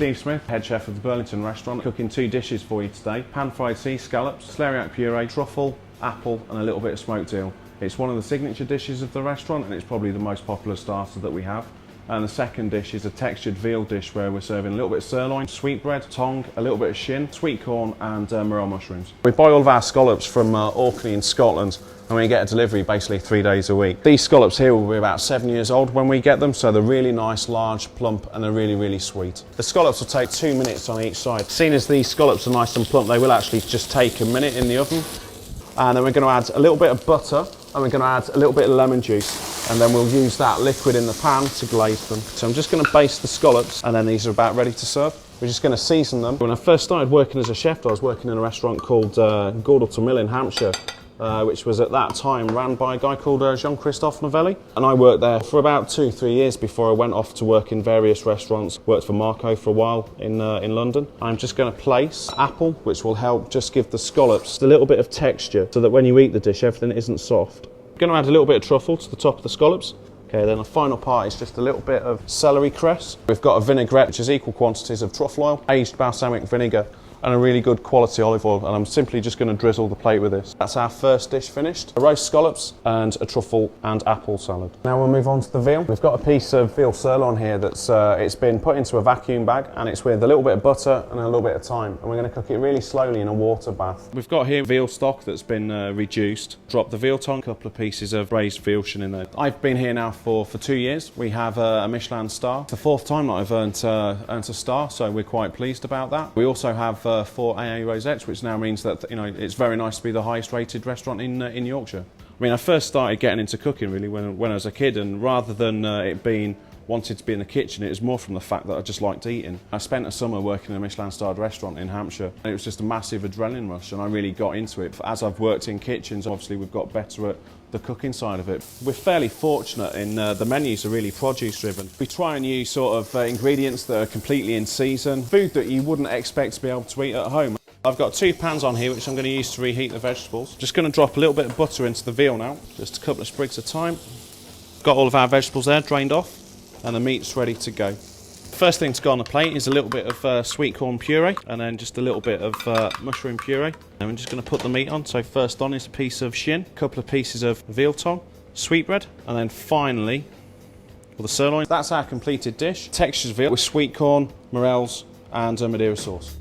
Steve Smith, head chef of the Burlington restaurant, cooking 2 dishes for you today. Pan-fried sea scallops, celeriac puree, truffle, apple and a little bit of smoked eel. It's one of the signature dishes of the restaurant and it's probably the most popular starter that we have. And the second dish is a textured veal dish where we're serving a little bit of sirloin, sweetbread, tongue, a little bit of shin, sweet corn and morel mushrooms. We buy all of our scallops from Orkney in Scotland and we get a delivery basically 3 days a week. These scallops here will be about 7 years old when we get them, so they're really nice, large, plump and they're really, really sweet. The scallops will take 2 minutes on each side. Seeing as these scallops are nice and plump, they will actually just take a minute in the oven. And then we're going to add a little bit of butter and we're going to add a little bit of lemon juice and then we'll use that liquid in the pan to glaze them. So I'm just going to baste the scallops and then these are about ready to serve. We're just going to season them. When I first started working as a chef, I was working in a restaurant called Gordleton Mill in Hampshire, which was at that time ran by a guy called Jean-Christophe Novelli. And I worked there for about 2-3 years before I went off to work in various restaurants. Worked for Marco for a while in London. I'm just going to place apple, which will help just give the scallops a little bit of texture so that when you eat the dish, everything isn't soft. I'm going to add a little bit of truffle to the top of the scallops. Okay, then the final part is just a little bit of celery cress. We've got a vinaigrette, which is equal quantities of truffle oil, aged balsamic vinegar, and a really good quality olive oil, and I'm simply just going to drizzle the plate with this. That's our first dish finished. A roast scallops and a truffle and apple salad. Now we'll move on to the veal. We've got a piece of veal sirloin here that's it's been put into a vacuum bag and it's with a little bit of butter and a little bit of thyme, and we're going to cook it really slowly in a water bath. We've got here veal stock that's been reduced. Drop the veal tongue, a couple of pieces of braised veal shin in there. I've been here now for 2 years. We have a Michelin star. It's the 4th time that I've earned a star, so we're quite pleased about that. We also have 4 AA rosettes, which now means that it's very nice to be the highest rated restaurant in Yorkshire. I mean, I first started getting into cooking really when I was a kid, and rather than it being wanted to be in the kitchen, it was more from the fact that I just liked eating. I spent a summer working in a Michelin starred restaurant in Hampshire and it was just a massive adrenaline rush and I really got into it. As I've worked in kitchens, obviously we've got better at the cooking side of it. We're fairly fortunate in the menus are really produce driven. We try and use sort of ingredients that are completely in season, food that you wouldn't expect to be able to eat at home. I've got 2 pans on here which I'm going to use to reheat the vegetables. Just going to drop a little bit of butter into the veal now, just a couple of sprigs of thyme. Got all of our vegetables there drained off and the meat's ready to go. First thing to go on the plate is a little bit of sweet corn puree and then just a little bit of mushroom puree. And I'm just going to put the meat on. So first on is a piece of shin, a couple of pieces of veal tongue, sweetbread, and then finally the sirloin. That's our completed dish. Textured veal with sweet corn, morels and Madeira sauce.